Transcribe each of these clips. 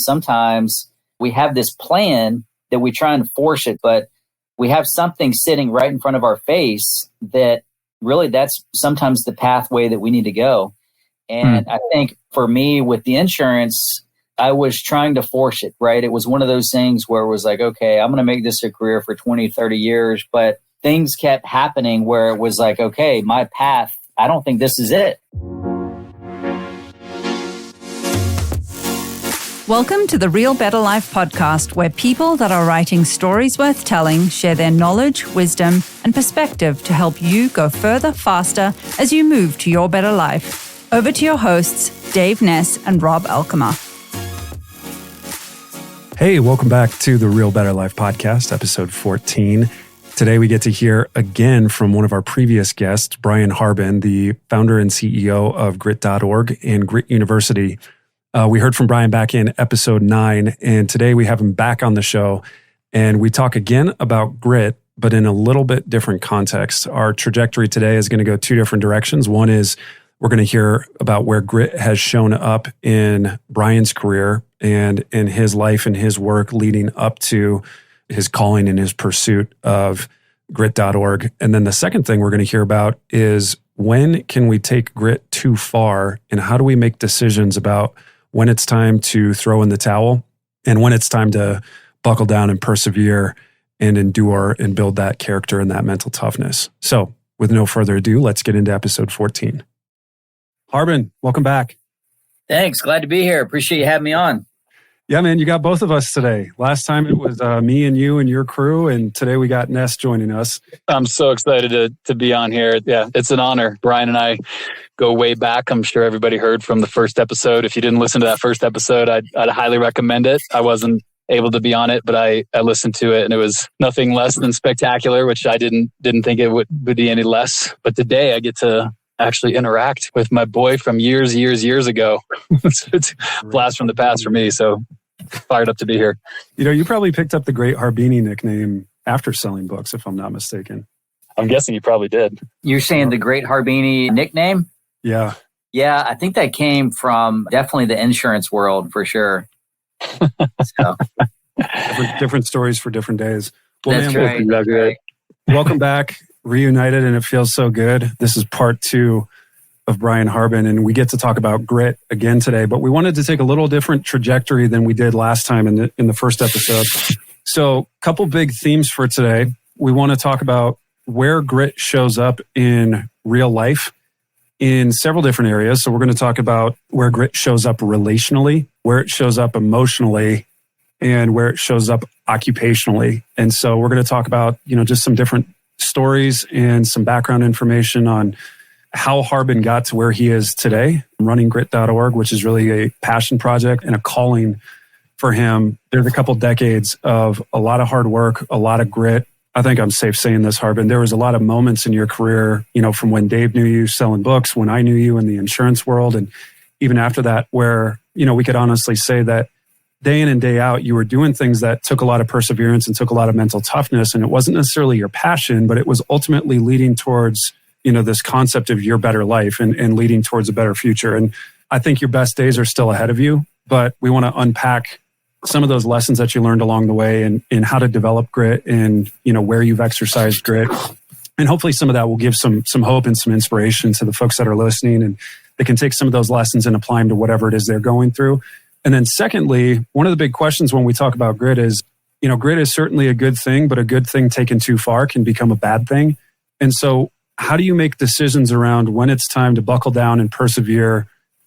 sometimes we have this plan that we try and force it, but we have something sitting right in front of our face that really that's sometimes the pathway that we need to go. And I think for me with the insurance, I was trying to force it, right? It was one of those things where it was like, okay, I'm going to make this a career for 20, 30 years. But things kept happening where it was like, okay, my path, I don't think this is it. Welcome to the Real Better Life podcast, where people that are writing stories worth telling share their knowledge, wisdom, and perspective to help you go further, faster as you move to your better life. Over to your hosts, Dave Ness and Rob Alkema. Hey, welcome back to the Real Better Life podcast, episode 14. Today we get to hear again from one of our previous guests, Brian Harbin, the founder and CEO of Grit.org and Grit University. We heard from Brian back in episode 9, and today we have him back on the show, and we talk again about grit, but in a little bit different context. Our trajectory today is going to go two different directions. One is we're going to hear about where grit has shown up in Brian's career and in his life and his work leading up to his calling and his pursuit of Grit.org. And then the second thing we're going to hear about is when can we take grit too far, and how do we make decisions about when it's time to throw in the towel and when it's time to buckle down and persevere and endure and build that character and that mental toughness. So with no further ado, let's get into episode 14. Harbin, welcome back. Thanks. Glad to be here. Appreciate you having me on. Yeah, man, you got both of us today. Last time it was me and you and your crew, and today we got Ness joining us. I'm so excited to be on here. Yeah, it's an honor. Brian and I go way back. I'm sure everybody heard from the first episode. If you didn't listen to that first episode, I'd highly recommend it. I wasn't able to be on it, but I listened to it, and it was nothing less than spectacular, which I didn't think it would be any less. But today I get to actually interact with my boy from years ago. It's a blast from the past for me. So fired up to be here. You know, you probably picked up the Great Harbini nickname after selling books, if I'm not mistaken. I'm guessing you probably did. You're saying the Great Harbini nickname? Yeah. Yeah, I think that came from definitely the insurance world for sure. So. different stories for different days. Well, That's man, right. Welcome back. Reunited, and it feels so good. This is part 2 of Brian Harbin, and we get to talk about grit again today, but we wanted to take a little different trajectory than we did last time in the first episode. So a couple big themes for today. We want to talk about where grit shows up in real life in several different areas. So we're going to talk about where grit shows up relationally, where it shows up emotionally, and where it shows up occupationally. And so we're going to talk about, just some different stories and some background information on how Harbin got to where he is today, running Grit.org, which is really a passion project and a calling for him. There's a couple decades of a lot of hard work, a lot of grit. I think I'm safe saying this, Harbin. There was a lot of moments in your career, from when Dave knew you selling books, when I knew you in the insurance world, and even after that, where, we could honestly say that day in and day out, you were doing things that took a lot of perseverance and took a lot of mental toughness. And it wasn't necessarily your passion, but it was ultimately leading towards, this concept of your better life and leading towards a better future. And I think your best days are still ahead of you, but we want to unpack some of those lessons that you learned along the way and how to develop grit and, where you've exercised grit. And hopefully some of that will give some hope and some inspiration to the folks that are listening, and they can take some of those lessons and apply them to whatever it is they're going through. And then secondly, one of the big questions when we talk about grit is, grit is certainly a good thing, but a good thing taken too far can become a bad thing. And so how do you make decisions around when it's time to buckle down and persevere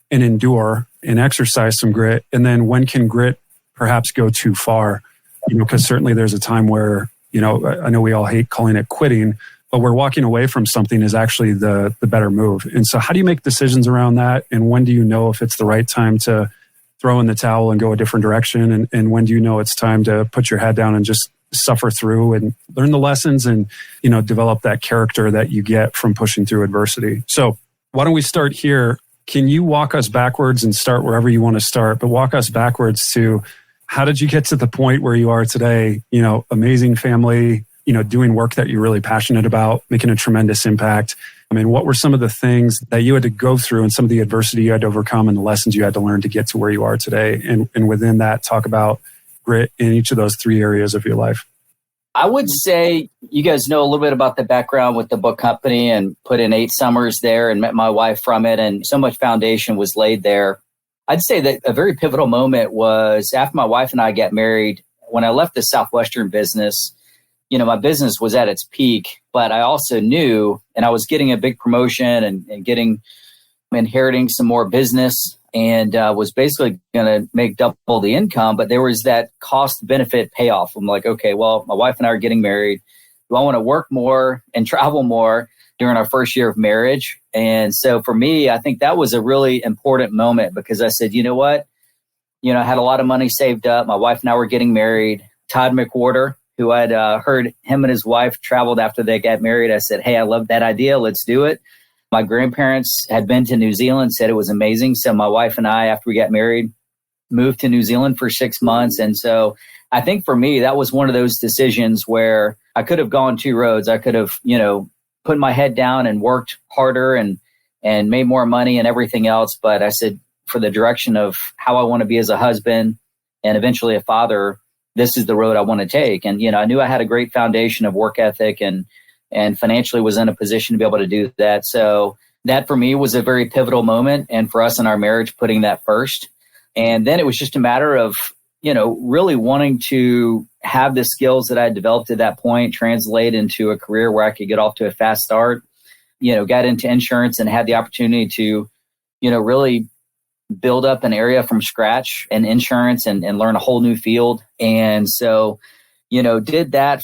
and endure and exercise some grit? And then when can grit perhaps go too far? Because certainly there's a time where, I know we all hate calling it quitting, but where walking away from something is actually the better move. And so how do you make decisions around that? And when do you know if it's the right time to throw in the towel and go a different direction? And when do you know it's time to put your head down and just suffer through and learn the lessons and, develop that character that you get from pushing through adversity? So why don't we start here? Can you walk us backwards and start wherever you want to start, but walk us backwards to how did you get to the point where you are today? Amazing family, doing work that you're really passionate about, making a tremendous impact. I mean, what were some of the things that you had to go through and some of the adversity you had to overcome and the lessons you had to learn to get to where you are today? And within that, talk about grit in each of those three areas of your life. I would say you guys know a little bit about the background with the book company and put in 8 summers there and met my wife from it. And so much foundation was laid there. I'd say that a very pivotal moment was after my wife and I got married. When I left the Southwestern business, my business was at its peak, but I also knew, and I was getting a big promotion and inheriting some more business and was basically going to make double the income. But there was that cost benefit payoff. I'm like, okay, well, my wife and I are getting married. Do I want to work more and travel more during our first year of marriage? And so for me, I think that was a really important moment because I said, you know what? I had a lot of money saved up. My wife and I were getting married. Todd McWhorter, who I'd heard him and his wife traveled after they got married. I said, hey, I love that idea. Let's do it. My grandparents had been to New Zealand, said it was amazing. So my wife and I, after we got married, moved to New Zealand for 6 months. And so I think for me, that was one of those decisions where I could have gone 2 roads. I could have, put my head down and worked harder and made more money and everything else. But I said, for the direction of how I want to be as a husband and eventually a father, this is the road I want to take. And, I knew I had a great foundation of work ethic and financially was in a position to be able to do that. So that for me was a very pivotal moment. And for us in our marriage, putting that first. And then it was just a matter of, really wanting to have the skills that I had developed at that point translate into a career where I could get off to a fast start, got into insurance and had the opportunity to, really build up an area from scratch and insurance and learn a whole new field. And so, did that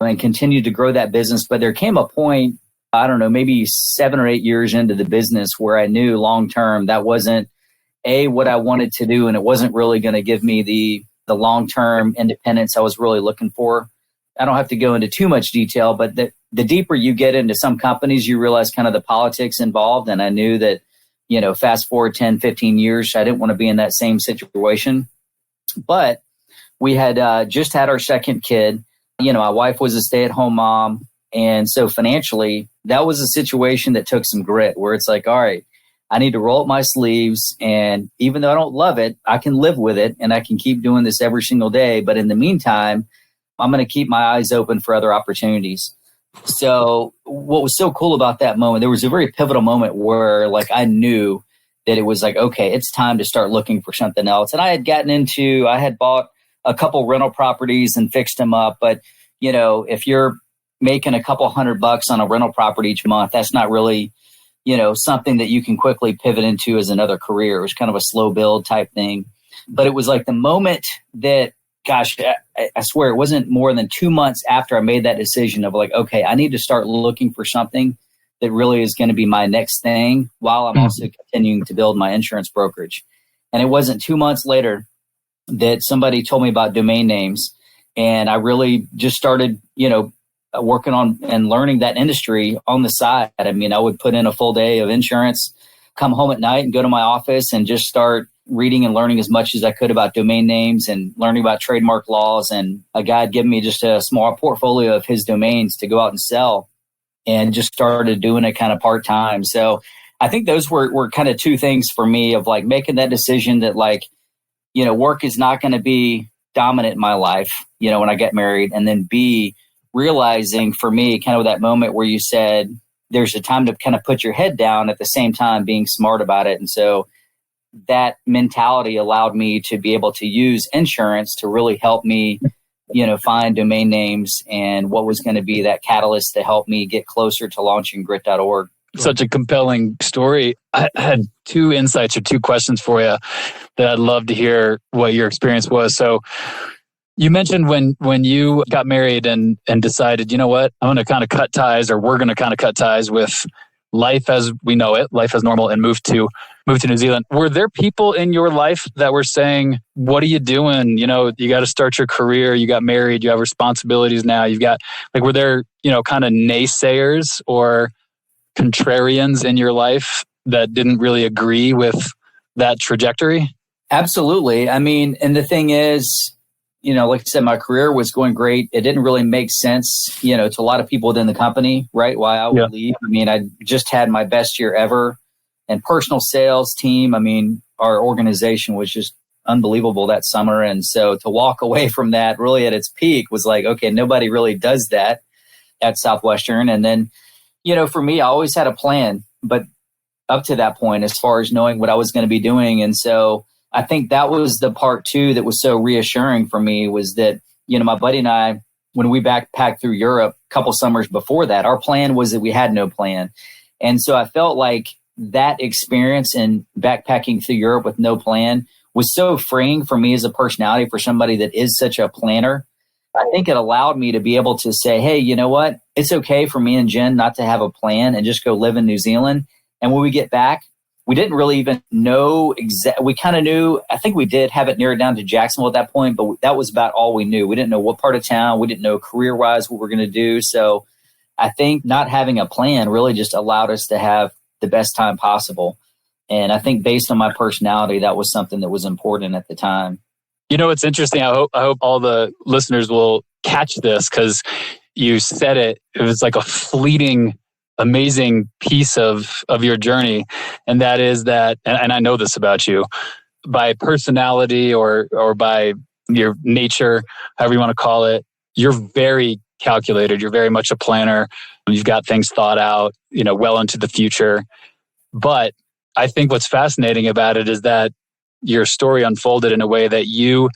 and continued to grow that business. But there came a point, I don't know, maybe 7 or 8 years into the business where I knew long-term that wasn't what I wanted to do. And it wasn't really going to give me the long-term independence I was really looking for. I don't have to go into too much detail, but the deeper you get into some companies, you realize kind of the politics involved. And I knew that, fast forward 10, 15 years, I didn't want to be in that same situation. But we had just had our second kid. My wife was a stay-at-home mom. And so financially, that was a situation that took some grit where it's like, all right, I need to roll up my sleeves. And even though I don't love it, I can live with it and I can keep doing this every single day. But in the meantime, I'm going to keep my eyes open for other opportunities. So what was so cool about that moment, there was a very pivotal moment where I knew that it was okay, it's time to start looking for something else. And I had bought a couple rental properties and fixed them up. But, if you're making a couple $100 on a rental property each month, that's not really, something that you can quickly pivot into as another career. It was kind of a slow build type thing. But it was the moment that, gosh, I swear it wasn't more than 2 months after I made that decision of okay, I need to start looking for something that really is going to be my next thing while I'm also continuing to build my insurance brokerage. And it wasn't 2 months later that somebody told me about domain names. And I really just started, working on and learning that industry on the side. I mean, I would put in a full day of insurance, come home at night and go to my office and just start reading and learning as much as I could about domain names and learning about trademark laws. And a guy had given me just a small portfolio of his domains to go out and sell, and just started doing it kind of part-time. So I think those were kind of 2 things for me of making that decision that work is not going to be dominant in my life, when I get married. And then B, realizing for me kind of that moment where you said there's a time to kind of put your head down at the same time being smart about it. And so that mentality allowed me to be able to use insurance to really help me, find domain names and what was going to be that catalyst to help me get closer to launching grit.org. Such a compelling story. I had 2 insights or 2 questions for you that I'd love to hear what your experience was. So you mentioned when you got married and decided, you know what, I'm going to kind of cut ties, or we're going to kind of cut ties with life as we know it, life as normal, and move to New Zealand. Were there people in your life that were saying, what are you doing? You got to start your career. You got married. You have responsibilities now. You've got were there, kind of naysayers or contrarians in your life that didn't really agree with that trajectory? Absolutely. I mean, and the thing is, like I said, my career was going great. It didn't really make sense, to a lot of people within the company, right? Why I would leave. I mean, I just had my best year ever, and personal sales team. I mean, our organization was just unbelievable that summer. And so to walk away from that really at its peak was like, okay, nobody really does that at Southwestern. And then, for me, I always had a plan, but up to that point, as far as knowing what I was going to be doing. And so I think that was the part too that was so reassuring for me, was that, my buddy and I, when we backpacked through Europe a couple summers before that, our plan was that we had no plan. And so I felt like that experience in backpacking through Europe with no plan was so freeing for me as a personality, for somebody that is such a planner. I think it allowed me to be able to say, hey, you know what? It's okay for me and Jen not to have a plan and just go live in New Zealand. And when we get back, we didn't really even know we kind of knew, I think we did have it narrowed down to Jacksonville at that point, but that was about all we knew. We didn't know what part of town, we didn't know career-wise what we're going to do. So I think not having a plan really just allowed us to have the best time possible. And I think based on my personality, that was something that was important at the time. It's interesting. I hope all the listeners will catch this, because you said it was like a fleeting, amazing piece of your journey. And that is that, and I know this about you, by personality or by your nature, however you want to call it, you're very calculated. You're very much a planner. You've got things thought out, well into the future. But I think what's fascinating about it is that your story unfolded in a way that you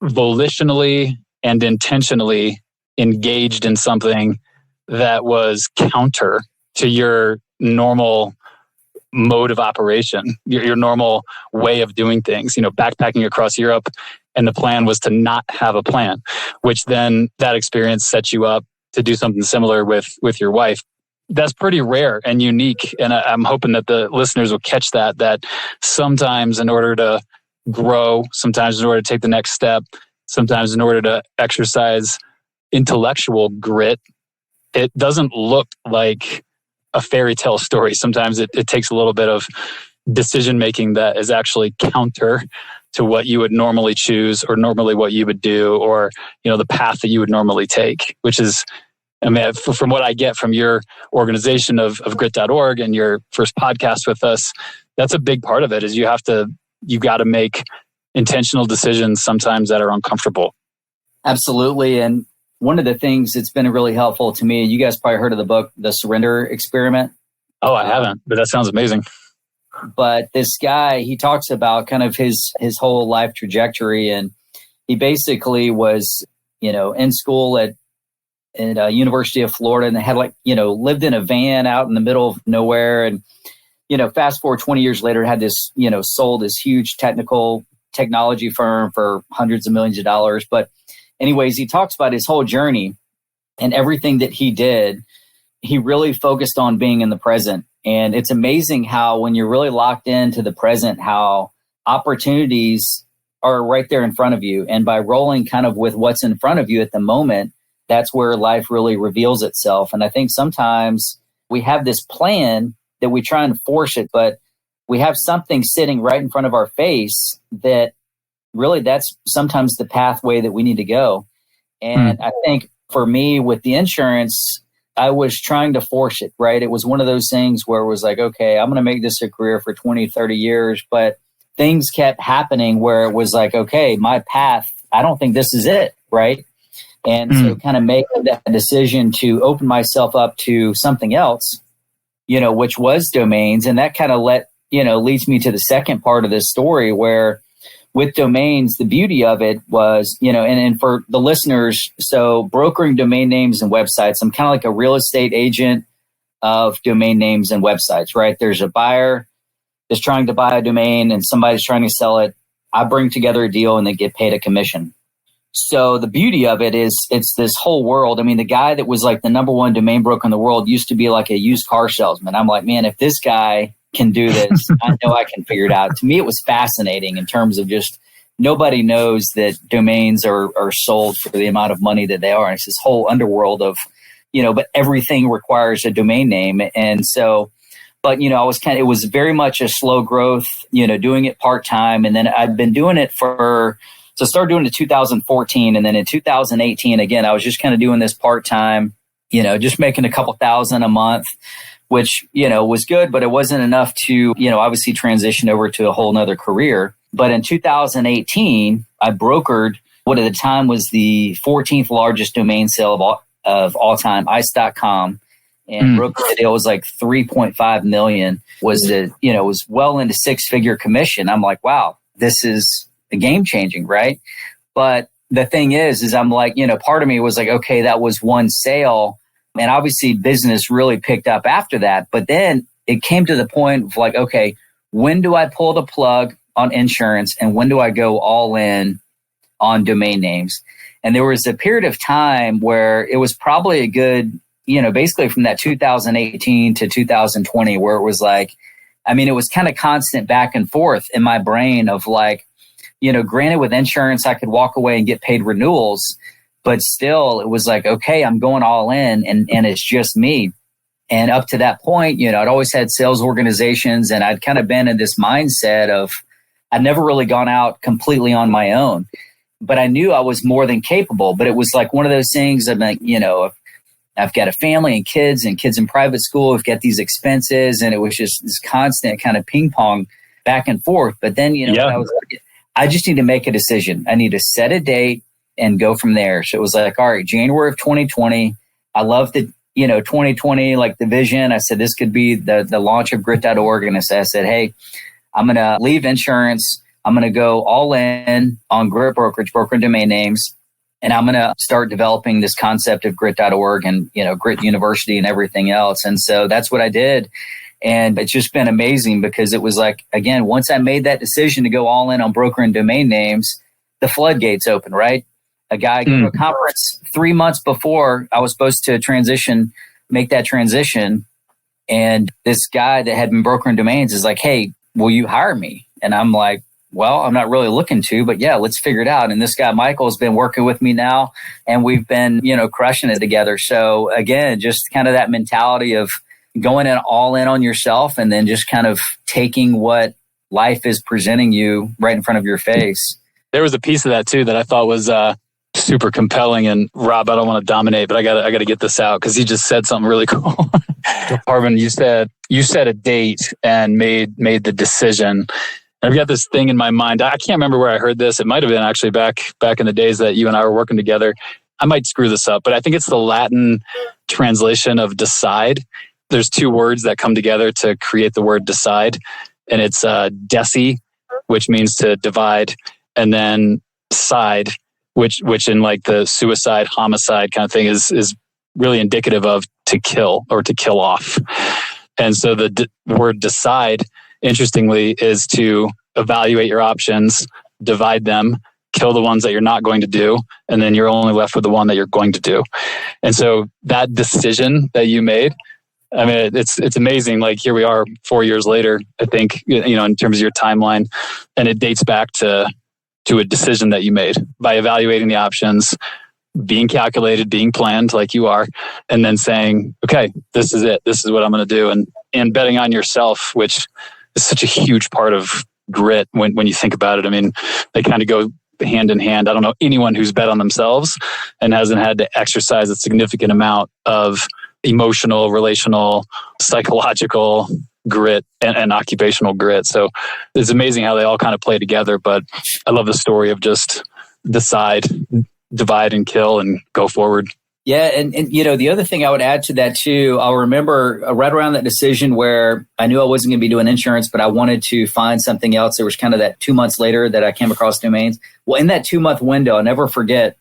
volitionally and intentionally engaged in something that was counter to your normal mode of operation, your normal way of doing things, backpacking across Europe. And the plan was to not have a plan, which then that experience sets you up to do something similar with your wife. That's pretty rare and unique. And I'm hoping that the listeners will catch that sometimes in order to grow, sometimes in order to take the next step, sometimes in order to exercise intellectual grit, it doesn't look like a fairy tale story. Sometimes it takes a little bit of decision making that is actually counter to what you would normally choose, or normally what you would do, or the path that you would normally take, which is, I mean, from what I get from your organization of grit.org and your first podcast with us, that's a big part of it. Is you got to make intentional decisions sometimes that are uncomfortable. Absolutely. And one of the things that's been really helpful to me, you guys probably heard of the book, The Surrender Experiment. Oh, I haven't, but that sounds amazing. But this guy, he talks about kind of his whole life trajectory. And he basically was, in school at University of Florida, and they had lived in a van out in the middle of nowhere. And, fast forward 20 years later, had this, sold this huge technology firm for hundreds of millions of dollars. But anyways, he talks about his whole journey and everything that he did. He really focused on being in the present. And it's amazing how when you're really locked into the present, how opportunities are right there in front of you. And by rolling kind of with what's in front of you at the moment, that's where life really reveals itself. And I think sometimes we have this plan that we try and force it, but we have something sitting right in front of our face that really that's sometimes the pathway that we need to go. And I think for me with the insurance, I was trying to force it, right? It was one of those things where it was like, okay, I'm going to make this a career for 20, 30 years. But things kept happening where it was like, okay, my path, I don't think this is it, right? And so kind of make that decision to open myself up to something else, which was domains. And that kind of leads me to the second part of this story, where with domains, the beauty of it was, and for the listeners, so brokering domain names and websites, I'm kind of like a real estate agent of domain names and websites, right? There's a buyer that's trying to buy a domain and somebody's trying to sell it. I bring together a deal and they get paid a commission. So the beauty of it is it's this whole world. I mean, the guy that was like the number one domain broker in the world used to be like a used car salesman. I'm like, man, if this guy can do this, I know I can figure it out. To me, it was fascinating in terms of just nobody knows that domains are sold for the amount of money that they are. And it's this whole underworld of, but everything requires a domain name. And so, but, it was very much a slow growth, doing it part-time. And then I'd been doing it for So I started doing it in 2014. And then in 2018, again, I was just kind of doing this part-time, just making a couple thousand a month, which, was good, but it wasn't enough to, obviously transition over to a whole nother career. But in 2018, I brokered what at the time was the 14th largest domain sale of all time, ice.com. And brokered the deal was like 3.5 million, was well into 6-figure commission. I'm like, wow, this is a game changing, right? But the thing is I'm like, part of me was like, okay, that was one sale. And obviously business really picked up after that. But then it came to the point of like, okay, when do I pull the plug on insurance and when do I go all in on domain names? And there was a period of time where it was probably a good, basically from that 2018 to 2020, where it was like, it was kind of constant back and forth in my brain of like, granted with insurance, I could walk away and get paid renewals, but still it was like, okay, I'm going all in and it's just me. And up to that point, I'd always had sales organizations and I'd kind of been in this mindset of, I'd never really gone out completely on my own, but I knew I was more than capable. But it was like one of those things of like, I've got a family and kids in private school. I've got these expenses. And it was just this constant kind of ping pong back and forth. But then, I was like, I just need to make a decision. I need to set a date and go from there. So it was like, all right, January of 2020. I love the, 2020, like the vision. I said, this could be the launch of grit.org. And I said, hey, I'm going to leave insurance. I'm going to go all in on grit brokerage, broker domain names. And I'm going to start developing this concept of grit.org and, Grit University and everything else. And so that's what I did. And it's just been amazing because it was like, again, once I made that decision to go all in on broker and domain names, the floodgates open, right? A guy go to a conference 3 months before I was supposed to make that transition. And this guy that had been brokering domains is like, hey, will you hire me? And I'm like, well, I'm not really looking to, but yeah, let's figure it out. And this guy, Michael, has been working with me now and we've been, crushing it together. So again, just kind of that mentality of going all in on yourself and then just kind of taking what life is presenting you right in front of your face. There was a piece of that too that I thought was super compelling. And Rob, I don't want to dominate, but I got to get this out because he just said something really cool. Harbin, you said a date and made the decision. I've got this thing in my mind. I can't remember where I heard this. It might have been actually back in the days that you and I were working together. I might screw this up, but I think it's the Latin translation of decide. There's 2 words that come together to create the word decide. And it's deci, which means to divide, and then side, which in like the suicide, homicide kind of thing is really indicative of to kill or to kill off. And so the word decide, interestingly, is to evaluate your options, divide them, kill the ones that you're not going to do, and then you're only left with the one that you're going to do. And so that decision that you made, it's amazing. Like here we are 4 years later, I think, in terms of your timeline, and it dates back to a decision that you made by evaluating the options, being calculated, being planned like you are, and then saying, okay, this is it. This is what I'm going to do. And betting on yourself, which is such a huge part of grit when you think about it. They kind of go hand in hand. I don't know anyone who's bet on themselves and hasn't had to exercise a significant amount of emotional, relational, psychological grit and occupational grit. So it's amazing how they all kind of play together. But I love the story of just decide, divide and kill and go forward. Yeah. And the other thing I would add to that too, I'll remember right around that decision where I knew I wasn't going to be doing insurance, but I wanted to find something else. There was kind of that 2 months later that I came across domains. Well, in that 2 month window, I'll never forget,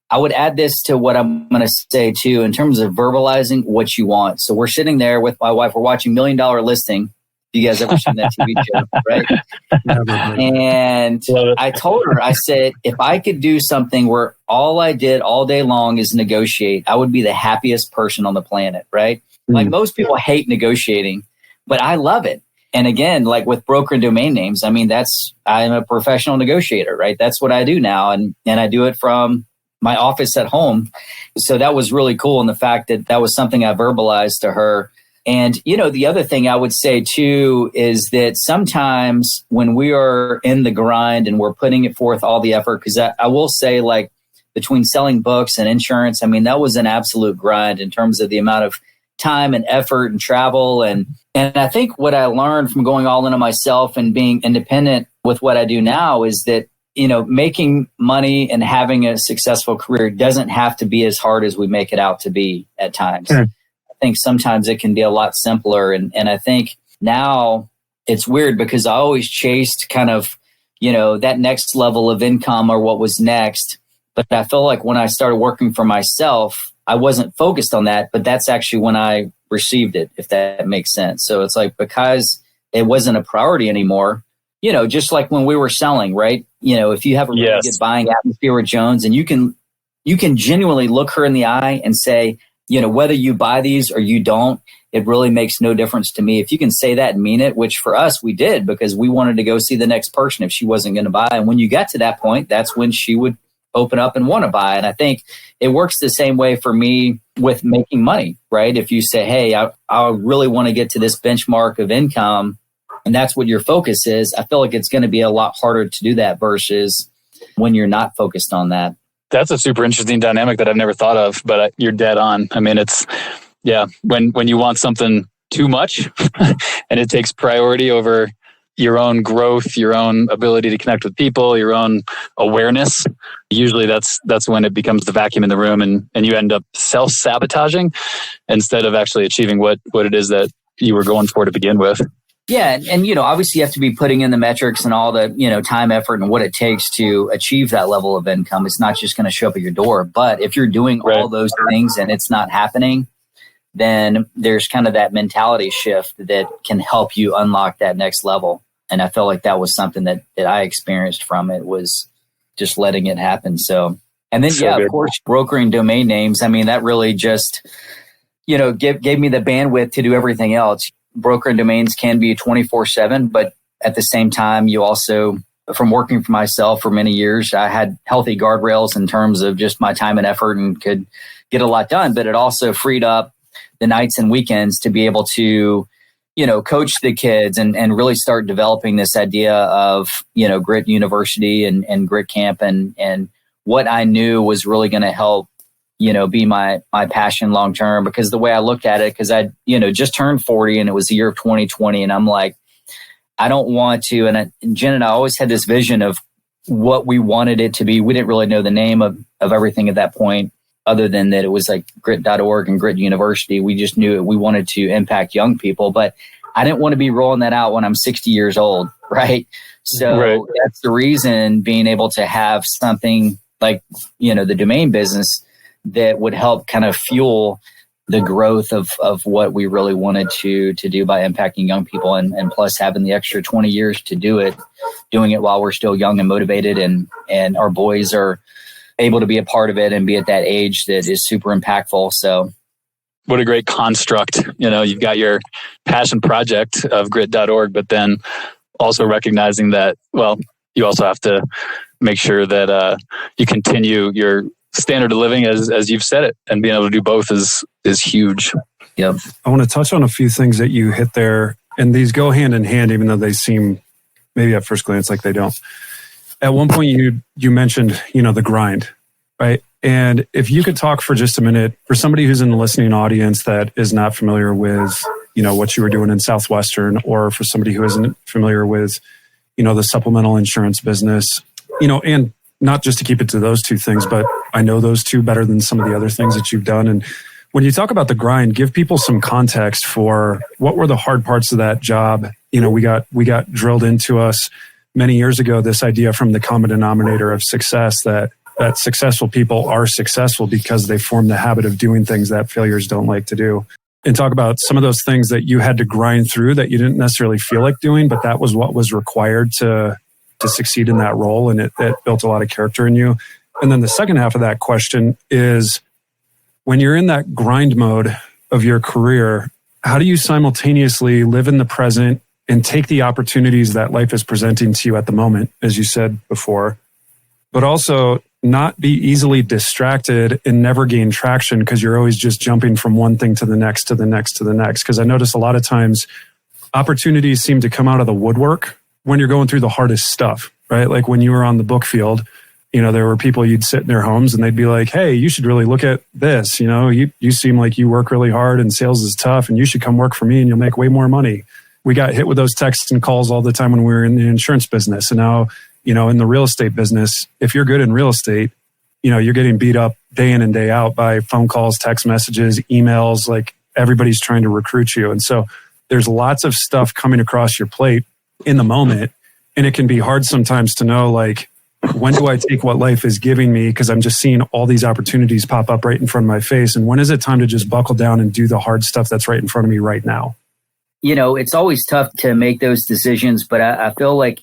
I would add this to what I'm going to say too, in terms of verbalizing what you want. So we're sitting there with my wife, we're watching $1 Million Listing. You guys ever seen that TV show, right? And I told her, I said, if I could do something where all I did all day long is negotiate, I would be the happiest person on the planet, right? Like most people hate negotiating, but I love it. And again, like with broker and domain names, I'm a professional negotiator, right? That's what I do now. And I do it from my office at home. So that was really cool. And the fact that was something I verbalized to her. And, the other thing I would say too is that sometimes when we are in the grind and we're putting it forth all the effort, because I will say, like, between selling books and insurance, that was an absolute grind in terms of the amount of time and effort and travel. And I think what I learned from going all in on myself and being independent with what I do now is that, making money and having a successful career doesn't have to be as hard as we make it out to be at times. I think sometimes it can be a lot simpler. And I think now it's weird because I always chased kind of, that next level of income or what was next. But I feel like when I started working for myself, I wasn't focused on that, but that's actually when I received it, if that makes sense. So it's like, because it wasn't a priority anymore, just like when we were selling, right? If you have a really good buying atmosphere with Jones, and you can genuinely look her in the eye and say, whether you buy these or you don't, it really makes no difference to me. If you can say that and mean it, which for us, we did, because we wanted to go see the next person if she wasn't going to buy. And when you got to that point, that's when she would open up and want to buy. And I think it works the same way for me with making money, right? If you say, hey, I really want to get to this benchmark of income, and that's what your focus is, I feel like it's going to be a lot harder to do that versus when you're not focused on that. That's a super interesting dynamic that I've never thought of, but you're dead on. It's, when you want something too much and it takes priority over your own growth, your own ability to connect with people, your own awareness, usually that's when it becomes the vacuum in the room, and you end up self-sabotaging instead of actually achieving what it is that you were going for to begin with. Yeah. And, obviously you have to be putting in the metrics and all the, time, effort, and what it takes to achieve that level of income. It's not just going to show up at your door. But if you're doing all those things and it's not happening, then there's kind of that mentality shift that can help you unlock that next level. And I felt like that was something that I experienced from it, was just letting it happen. So, and then, of course, brokering domain names. That really just, gave me the bandwidth to do everything else. Brokering domains can be 24/7, but at the same time, you also, from working for myself for many years, I had healthy guardrails in terms of just my time and effort and could get a lot done. But it also freed up the nights and weekends to be able to, coach the kids and really start developing this idea of, Grit University and Grit Camp and what I knew was really going to help, be my passion long term. Because the way I looked at it, because I, just turned 40 and it was the year of 2020. And I'm like, I don't want to. And Jen and I always had this vision of what we wanted it to be. We didn't really know the name of everything at that point, other than that it was like grit.org and Grit University. We just knew we wanted to impact young people, but I didn't want to be rolling that out when I'm 60 years old. Right. So that's the reason, being able to have something like, the domain business that would help kind of fuel the growth of what we really wanted to do by impacting young people, and plus having the extra 20 years to doing it while we're still young and motivated, and our boys are able to be a part of it and be at that age that is super impactful. So what a great construct. You've got your passion project of grit.org, but then also recognizing that, you also have to make sure that you continue your standard of living as you've said it, and being able to do both is huge. Yep. I want to touch on a few things that you hit there, and these go hand in hand, even though they seem maybe at first glance like they don't. At one point you mentioned, the grind, right? And if you could talk for just a minute, for somebody who's in the listening audience that is not familiar with, what you were doing in Southwestern, or for somebody who isn't familiar with, the supplemental insurance business, and not just to keep it to those two things, but I know those two better than some of the other things that you've done. And when you talk about the grind, give people some context for what were the hard parts of that job. We got drilled into us many years ago, this idea from the common denominator of success, that successful people are successful because they form the habit of doing things that failures don't like to do. And talk about some of those things that you had to grind through that you didn't necessarily feel like doing, but that was what was required to succeed in that role. And it built a lot of character in you. And then the second half of that question is, when you're in that grind mode of your career, how do you simultaneously live in the present and take the opportunities that life is presenting to you at the moment, as you said before, but also not be easily distracted and never gain traction because you're always just jumping from one thing to the next, to the next, to the next. Because I notice a lot of times opportunities seem to come out of the woodwork when you're going through the hardest stuff, right? Like when you were on the book field, there were people you'd sit in their homes and they'd be like, hey, you should really look at this. You seem like you work really hard and sales is tough and you should come work for me and you'll make way more money. We got hit with those texts and calls all the time when we were in the insurance business. And now, in the real estate business, if you're good in real estate, you're getting beat up day in and day out by phone calls, text messages, emails, like everybody's trying to recruit you. And so there's lots of stuff coming across your plate in the moment. And it can be hard sometimes to know, like, when do I take what life is giving me? Because I'm just seeing all these opportunities pop up right in front of my face. And when is it time to just buckle down and do the hard stuff that's right in front of me right now? It's always tough to make those decisions, but I feel like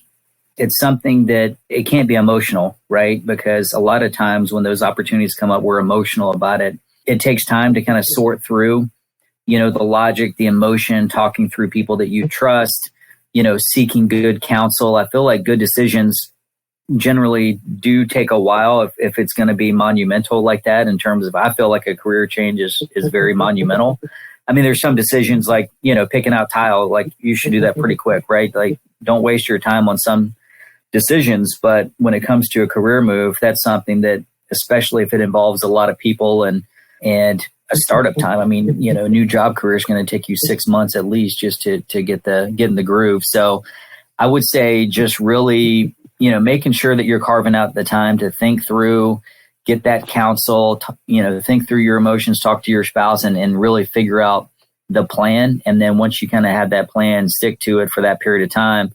it's something that it can't be emotional, right? Because a lot of times when those opportunities come up, we're emotional about it. It takes time to kind of sort through, the logic, the emotion, talking through people that you trust, seeking good counsel. I feel like good decisions generally do take a while if it's going to be monumental like that, in terms of, I feel like a career change is very monumental. I mean, there's some decisions like, picking out tile, like you should do that pretty quick, right? Like don't waste your time on some decisions. But when it comes to a career move, that's something that, especially if it involves a lot of people and a startup time. I mean, a new job career is going to take you 6 months at least just to get in the groove. So I would say just really, making sure that you're carving out the time to think through, get that counsel, think through your emotions, talk to your spouse and really figure out the plan. And then once you kind of have that plan, stick to it for that period of time.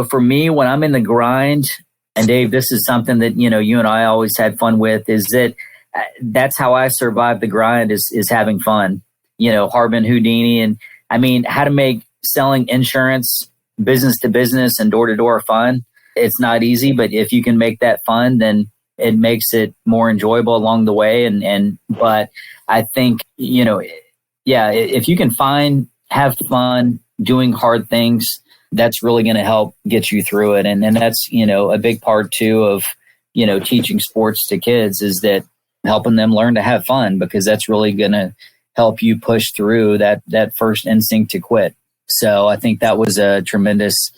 For me, when I'm in the grind, and Dave, this is something that, you and I always had fun with, is that that's how I survive the grind is having fun. Harbin, Houdini, and I mean, how to make selling insurance business to business and door to door fun. It's not easy, but if you can make that fun, then it makes it more enjoyable along the way. But I think, if you can have fun doing hard things, that's really going to help get you through it. And that's, a big part too of, teaching sports to kids, is that helping them learn to have fun, because that's really going to help you push through that first instinct to quit. So I think that was a tremendous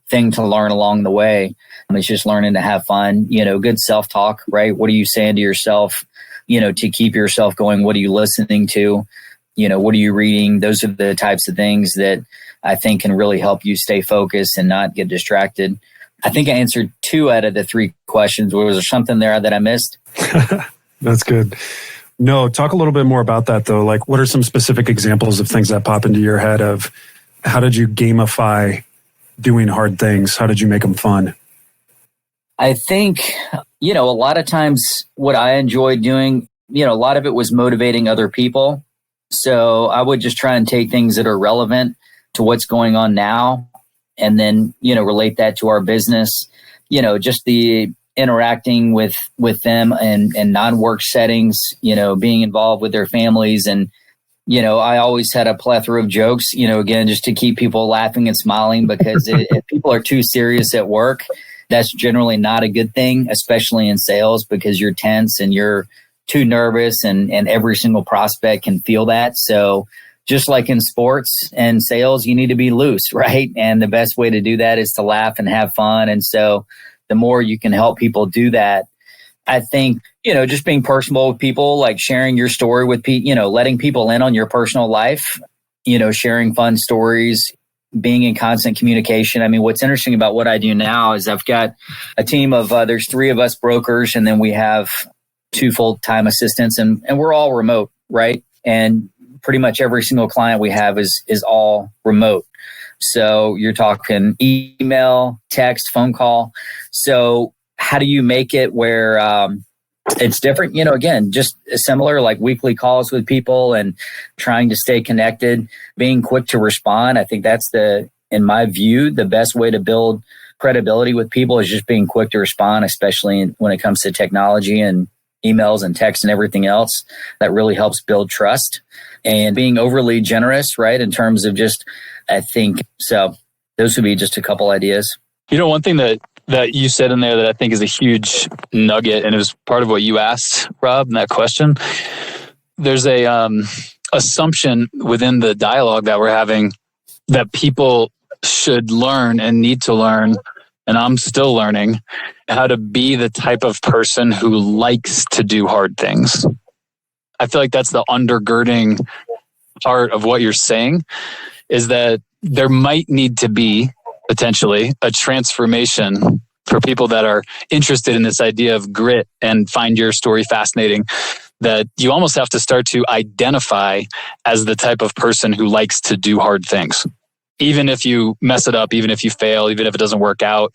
thing to learn along the way. It's just learning to have fun, good self-talk, right? What are you saying to yourself, to keep yourself going? What are you listening to? What are you reading? Those are the types of things that I think can really help you stay focused and not get distracted. I think I answered 2 out of the 3 questions. Was there something there that I missed? That's good. No, talk a little bit more about that though. Like, what are some specific examples of things that pop into your head of how did you gamify doing hard things? How did you make them fun? I think, a lot of times what I enjoyed doing, a lot of it was motivating other people. So I would just try and take things that are relevant to what's going on now, and then, relate that to our business, just the interacting with them and non-work settings, being involved with their families. And, I always had a plethora of jokes, again, just to keep people laughing and smiling, because if people are too serious at work, that's generally not a good thing, especially in sales, because you're tense and you're too nervous, and every single prospect can feel that. So just like in sports and sales, you need to be loose, right? And the best way to do that is to laugh and have fun. And so the more you can help people do that, I think, just being personal with people, like sharing your story with people, letting people in on your personal life, sharing fun stories, being in constant communication. I mean, what's interesting about what I do now is I've got a team of, there's 3 of us brokers, and then we have 2 full-time assistants, and we're all remote, right? And pretty much every single client we have is all remote. So you're talking email, text, phone call. So how do you make it where it's different? Again, just similar, like weekly calls with people and trying to stay connected, being quick to respond. I think that's in my view, the best way to build credibility with people is just being quick to respond, especially when it comes to technology and emails and text and everything else. That really helps build trust, and being overly generous, right? In terms of just, I think, so those would be just a couple ideas. One thing that that you said in there that I think is a huge nugget, and it was part of what you asked, Rob, in that question. There's a assumption within the dialogue that we're having that people should learn and need to learn, and I'm still learning how to be the type of person who likes to do hard things. I feel like that's the undergirding part of what you're saying, is that there might need to be potentially a transformation for people that are interested in this idea of grit and find your story fascinating, that you almost have to start to identify as the type of person who likes to do hard things. Even if you mess it up, even if you fail, even if it doesn't work out.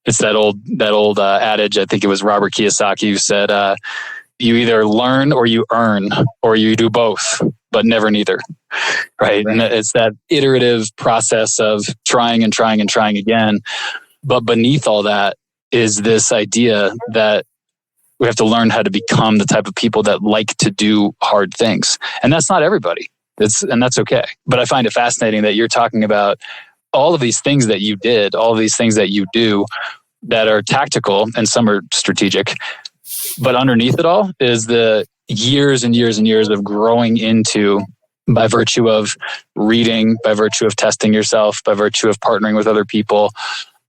It's that old adage, I think it was Robert Kiyosaki, who said, you either learn or you earn, or you do both, but never neither. Right? And it's that iterative process of trying and trying and trying again. But beneath all that is this idea that we have to learn how to become the type of people that like to do hard things. And that's not everybody. And that's okay. But I find it fascinating that you're talking about all of these things that you did, all of these things that you do that are tactical, and some are strategic. But underneath it all is the years and years and years of growing into, by virtue of reading, by virtue of testing yourself, by virtue of partnering with other people,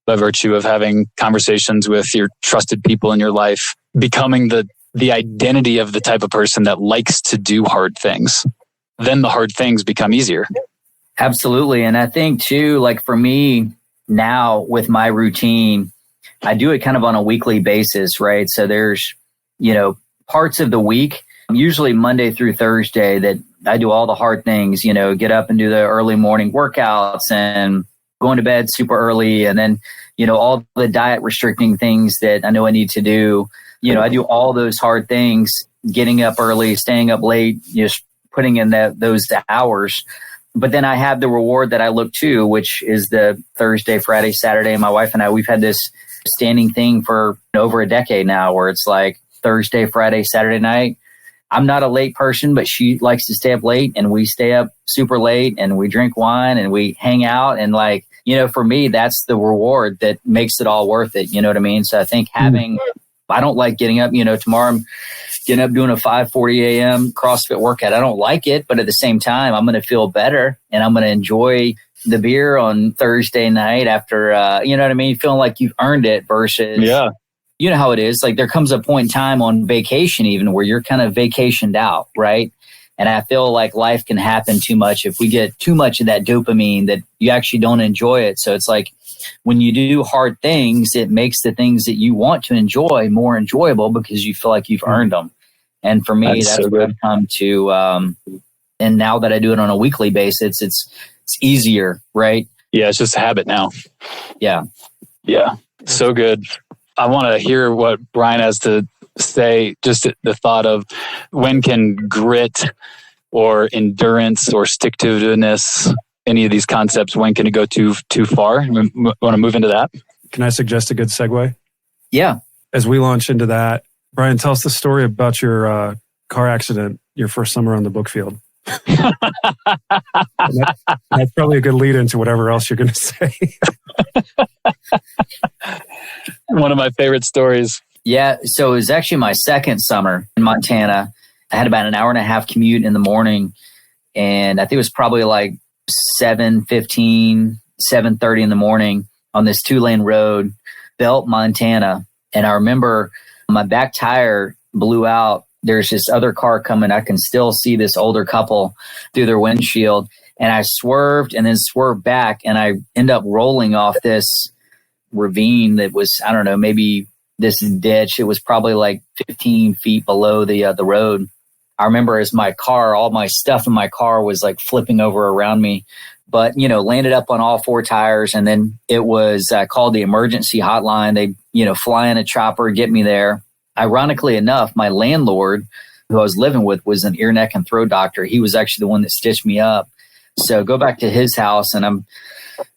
by virtue of having conversations with your trusted people in your life, becoming the identity of the type of person that likes to do hard things. Then the hard things become easier. Absolutely. And I think too, like for me now with my routine, I do it kind of on a weekly basis, right? So there's, parts of the week, usually Monday through Thursday, that I do all the hard things, get up and do the early morning workouts and going to bed super early. And then, all the diet restricting things that I know I need to do. I do all those hard things, getting up early, staying up late, just putting in those hours. But then I have the reward that I look to, which is the Thursday, Friday, Saturday. My wife and I, we've had this standing thing for over a decade now, where it's like Thursday, Friday, Saturday night. I'm not a late person, but she likes to stay up late, and we stay up super late, and we drink wine and we hang out. And for me, that's the reward that makes it all worth it. You know what I mean? So I think I don't like getting up, tomorrow I'm getting up doing a 5:40 a.m. CrossFit workout. I don't like it, but at the same time, I'm going to feel better, and I'm going to enjoy the beer on Thursday night after, you know what I mean? Feeling like you've earned it versus, you know how it is. Like there comes a point in time on vacation even where you're kind of vacationed out, right? And I feel like life can happen too much if we get too much of that dopamine that you actually don't enjoy it. So it's like when you do hard things, it makes the things that you want to enjoy more enjoyable because you feel like you've earned them. And for me, that's so what I've come to. And now that I do it on a weekly basis, it's easier, right? Yeah, it's just a habit now. Yeah. Yeah. So good. I want to hear what Brian has to say, just the thought of when can grit or endurance or stick-to-itiveness, any of these concepts, when can it go too far? Want to move into that? Can I suggest a good segue? Yeah. As we launch into that, Brian, tell us the story about your car accident, your first summer on the book field. That's probably a good lead into whatever else you're going to say. One of my favorite stories. Yeah. So it was actually my second summer in Montana. I had about an hour and a half commute in the morning. And I think it was probably like 7:15, 7:30 in the morning on this 2-lane road, Belt, Montana. And I remember my back tire blew out. There's this other car coming. I can still see this older couple through their windshield. And I swerved and then swerved back. And I end up rolling off this ravine that was, I don't know, maybe this ditch. It was probably like 15 feet below the road. I remember as my car, all my stuff in my car was like flipping over around me, but, landed up on all 4 tires. And then it was called the emergency hotline. They, fly in a chopper, get me there. Ironically enough, my landlord who I was living with was an ear, neck, and throat doctor. He was actually the one that stitched me up. So go back to his house and I'm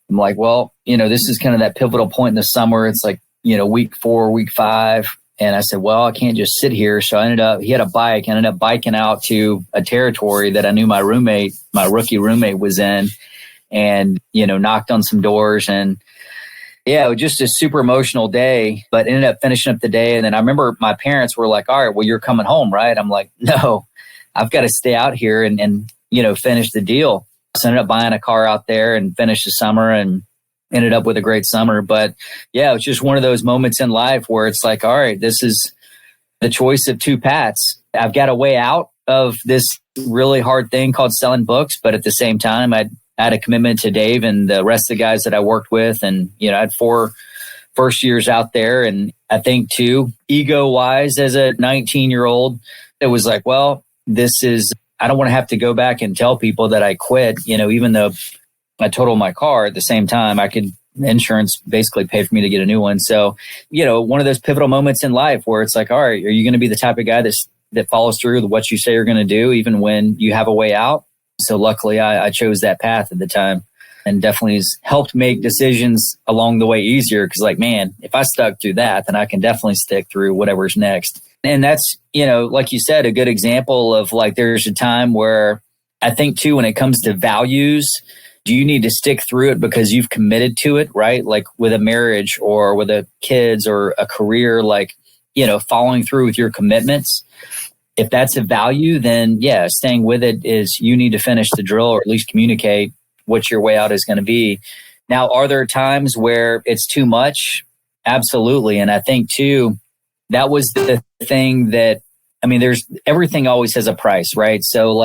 like, well, this is kind of that pivotal point in the summer. It's like, week 4, week 5. And I said, well, I can't just sit here. So he had a bike. I ended up biking out to a territory that I knew my rookie roommate was in and, knocked on some doors and Yeah, it was just a super emotional day, but ended up finishing up the day. And then I remember my parents were like, all right, well, you're coming home, right? I'm like, no, I've got to stay out here and finish the deal. So I ended up buying a car out there and finished the summer and ended up with a great summer. But yeah, it was just one of those moments in life where it's like, all right, this is the choice of two paths. I've got a way out of this really hard thing called selling books. But at the same time, I had a commitment to Dave and the rest of the guys that I worked with. And, I had 4 first years out there. And I think too, ego wise, as a 19-year-old, it was like, well, I don't want to have to go back and tell people that I quit, even though I totaled my car at the same time, insurance basically paid for me to get a new one. So, one of those pivotal moments in life where it's like, all right, are you going to be the type of guy that follows through with what you say you're going to do, even when you have a way out? So luckily I chose that path at the time, and definitely has helped make decisions along the way easier. Cause man, if I stuck through that, then I can definitely stick through whatever's next. And that's, like you said, a good example of there's a time where I think too, when it comes to values, do you need to stick through it because you've committed to it, right? Like with a marriage or with a kids or a career, following through with your commitments. If that's a value, then yeah, staying with it is you need to finish the drill or at least communicate what your way out is going to be. Now, are there times where it's too much? Absolutely. And I think too, that was the thing that, there's everything always has a price, right? So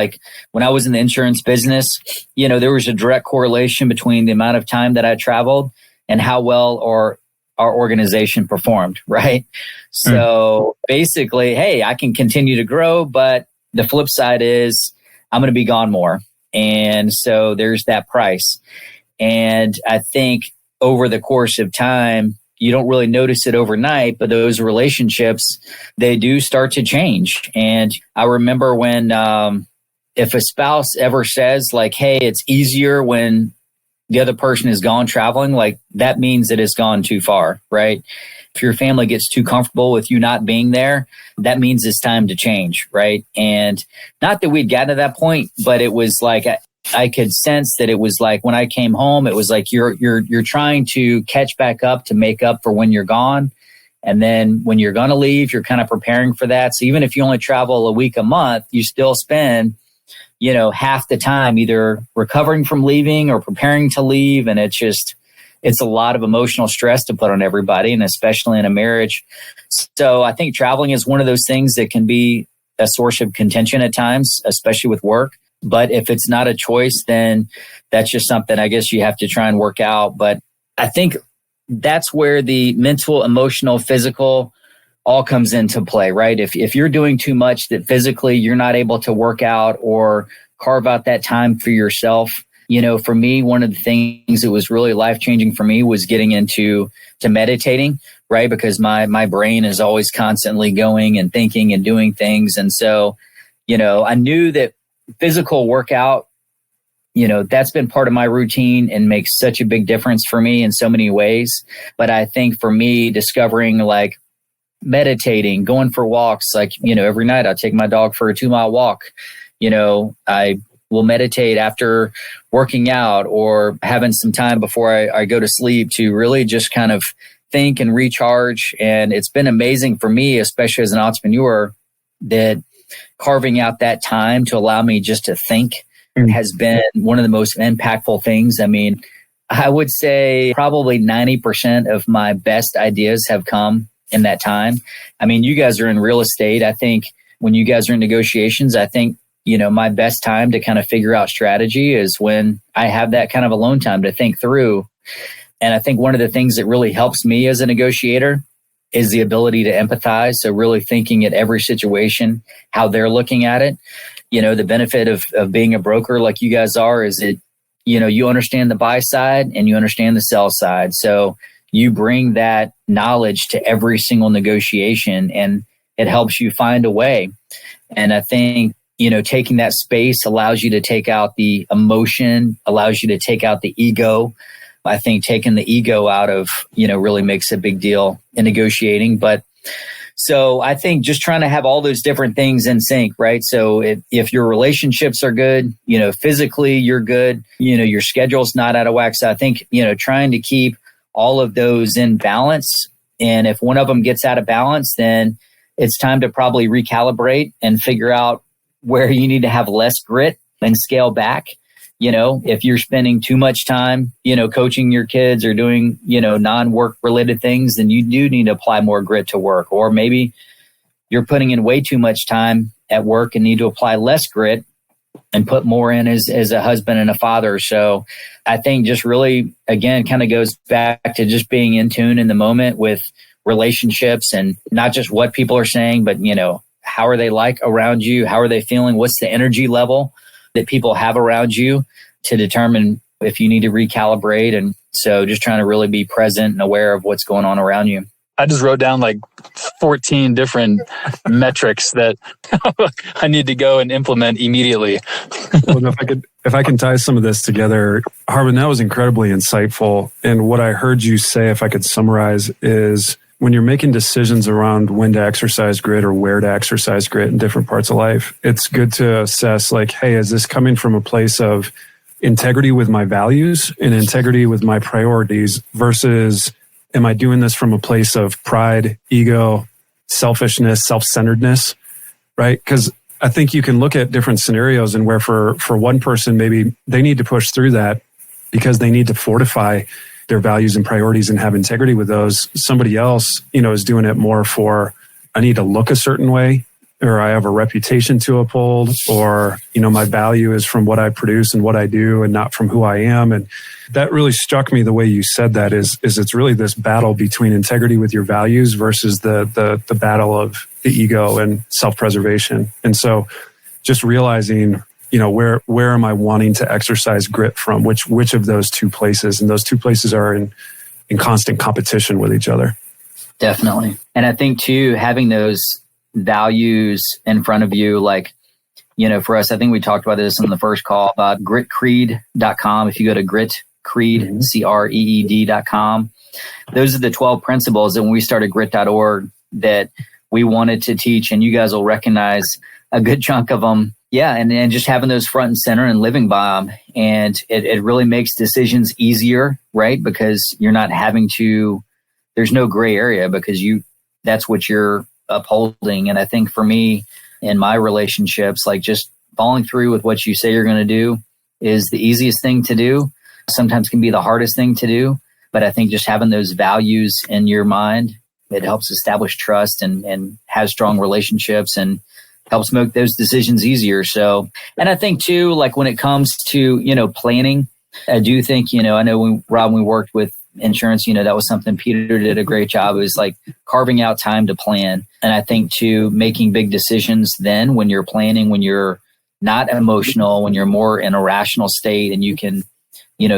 when I was in the insurance business, there was a direct correlation between the amount of time that I traveled and how well our organization performed, right? So basically, hey, I can continue to grow, but the flip side is I'm going to be gone more. And so there's that price. And I think over the course of time, you don't really notice it overnight, but those relationships, they do start to change. And I remember when, if a spouse ever says hey, it's easier when the other person is gone traveling, that means that it's gone too far, right? If your family gets too comfortable with you not being there, that means it's time to change, right? And not that we'd gotten to that point, but it was I could sense that it was when I came home, it was you're trying to catch back up to make up for when you're gone. And then when you're going to leave, you're kind of preparing for that. So even if you only travel a week, a month, you still spend, half the time either recovering from leaving or preparing to leave. And it's a lot of emotional stress to put on everybody, and especially in a marriage. So I think traveling is one of those things that can be a source of contention at times, especially with work. But if it's not a choice, then that's just something I guess you have to try and work out. But I think that's where the mental, emotional, physical all comes into play, right? If you're doing too much that physically you're not able to work out or carve out that time for yourself. For me, one of the things that was really life-changing for me was getting into meditating, right? Because my brain is always constantly going and thinking and doing things. And so, I knew that physical workout, that's been part of my routine and makes such a big difference for me in so many ways. But I think for me, discovering meditating, going for walks, every night I'll take my dog for a 2-mile walk. I will meditate after working out or having some time before I go to sleep to really just kind of think and recharge. And it's been amazing for me, especially as an entrepreneur, that carving out that time to allow me just to think has been one of the most impactful things. I would say probably 90% of my best ideas have come in that time. You guys are in real estate. I think when you guys are in negotiations, I think, my best time to kind of figure out strategy is when I have that kind of alone time to think through. And I think one of the things that really helps me as a negotiator is the ability to empathize. So really thinking at every situation, how they're looking at it. The benefit of being a broker like you guys are is that, you understand the buy side and you understand the sell side. So you bring that knowledge to every single negotiation and it helps you find a way. And I think, taking that space allows you to take out the emotion, allows you to take out the ego. I think taking the ego out of, really makes a big deal in negotiating. But so I think just trying to have all those different things in sync, right? So if your relationships are good, physically you're good, your schedule's not out of whack. So I think, trying to keep all of those in balance. And if one of them gets out of balance, then it's time to probably recalibrate and figure out where you need to have less grit and scale back. If you're spending too much time, coaching your kids or doing, non-work related things, then you do need to apply more grit to work. Or maybe you're putting in way too much time at work and need to apply less grit and put more in as a husband and a father. So I think just really, again, kind of goes back to just being in tune in the moment with relationships, and not just what people are saying, but, how are they like around you? How are they feeling? What's the energy level that people have around you to determine if you need to recalibrate? And so just trying to really be present and aware of what's going on around you. I just wrote down like 14 different metrics that I need to go and implement immediately. Well, if I can tie some of this together, Harbin, that was incredibly insightful. And what I heard you say, if I could summarize, is when you're making decisions around when to exercise grit or where to exercise grit in different parts of life, it's good to assess like, hey, is this coming from a place of integrity with my values and integrity with my priorities versus am I doing this from a place of pride, ego, selfishness, self-centeredness, right? Because I think you can look at different scenarios and where for one person, maybe they need to push through that because they need to fortify their values and priorities and have integrity with those. Somebody else, is doing it more for, I need to look a certain way, or I have a reputation to uphold, or, my value is from what I produce and what I do and not from who I am. And that really struck me the way you said that is it's really this battle between integrity with your values versus the battle of the ego and self-preservation. And so just realizing, where am I wanting to exercise grit from? Which of those two places? And those two places are in constant competition with each other. Definitely. And I think too, having those values in front of you, like, for us, I think we talked about this in the first call about gritcreed.com. If you go to gritcreed, CREED.com, those are the 12 principles that when we started grit.org that we wanted to teach, and you guys will recognize a good chunk of them. Yeah. And just having those front and center and living by them. And it really makes decisions easier, right? Because you're not having to, there's no gray area because that's what you're upholding. And I think for me in my relationships, like just following through with what you say you're going to do is the easiest thing to do. Sometimes can be the hardest thing to do. But I think just having those values in your mind, it helps establish trust and have strong relationships and helps make those decisions easier. So, and I think too, like when it comes to, planning, I do think, I know when we worked with insurance, that was something Peter did a great job. It was like carving out time to plan. And I think too, making big decisions then when you're planning, when you're not emotional, when you're more in a rational state and you can,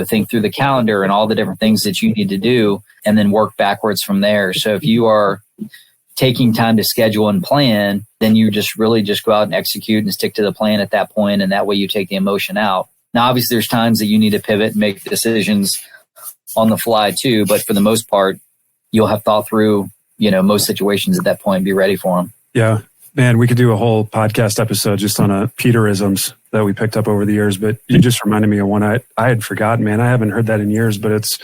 think through the calendar and all the different things that you need to do and then work backwards from there. So if you are taking time to schedule and plan, then you just really just go out and execute and stick to the plan at that point. And that way you take the emotion out. Now, obviously there's times that you need to pivot and make decisions on the fly too. But for the most part, you'll have thought through, most situations at that point and be ready for them. Yeah, man, we could do a whole podcast episode just on Peterisms that we picked up over the years. But you just reminded me of one I had forgotten, man. I haven't heard that in years, but it's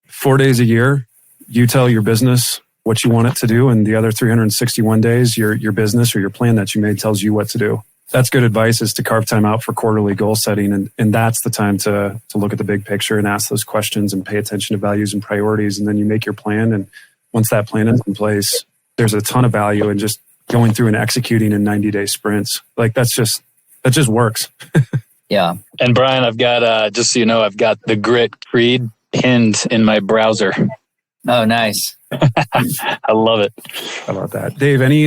4 days a year. You tell your business what you want it to do. And the other 361 days, your business or your plan that you made tells you what to do. That's good advice, is to carve time out for quarterly goal setting. And that's the time to look at the big picture and ask those questions and pay attention to values and priorities. And then you make your plan. And once that plan is in place, there's a ton of value in just going through and executing in 90-day sprints. Like that just works. Yeah. And Brian, I've got, just so you know, I've got the Grit Creed pinned in my browser. Oh, nice. I love it. How about that? Dave, any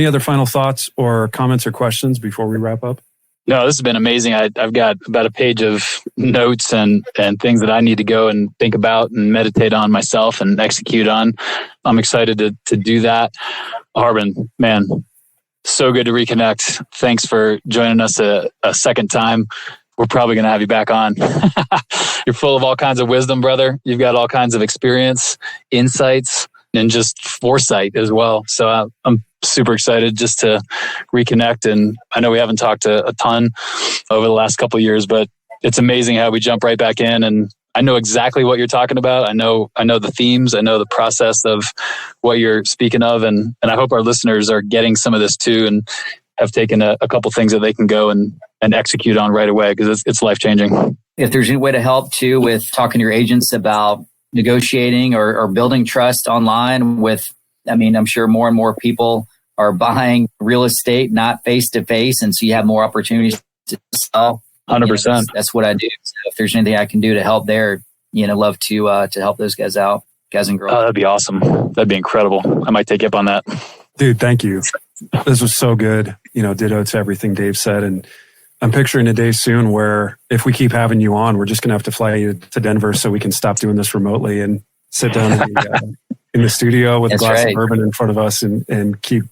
other final thoughts or comments or questions before we wrap up? No, this has been amazing. I've got about a page of notes and things that I need to go and think about and meditate on myself and execute on. I'm excited to do that. Harbin, man, so good to reconnect. Thanks for joining us a second time. We're probably going to have you back on. You're full of all kinds of wisdom, brother. You've got all kinds of experience, insights, and just foresight as well. So I'm super excited just to reconnect. And I know we haven't talked a ton over the last couple of years, but it's amazing how we jump right back in. And I know exactly what you're talking about. I know the themes. I know the process of what you're speaking of. And I hope our listeners are getting some of this too and have taken a couple things that they can go and execute on right away, because it's life-changing. If there's any way to help too with talking to your agents about negotiating or building trust online with, I'm sure more and more people are buying real estate, not face-to-face. And so you have more opportunities to sell. 100%. That's what I do. So if there's anything I can do to help there, love to help those guys out, guys and girls. Oh, that'd be awesome. That'd be incredible. I might take you up on that. Dude, thank you. This was so good. Ditto to everything Dave said. And I'm picturing a day soon where if we keep having you on, we're just going to have to fly you to Denver so we can stop doing this remotely and sit down in the studio with a glass of bourbon in front of us and keep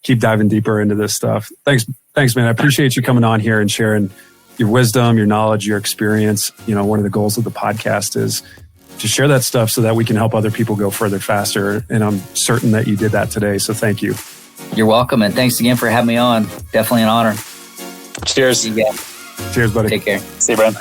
diving deeper into this stuff. Thanks, man. I appreciate you coming on here and sharing your wisdom, your knowledge, your experience. One of the goals of the podcast is to share that stuff so that we can help other people go further faster. And I'm certain that you did that today. So thank you. You're welcome. And thanks again for having me on. Definitely an honor. Cheers. See you guys. Cheers, buddy. Take care. See you, Brian.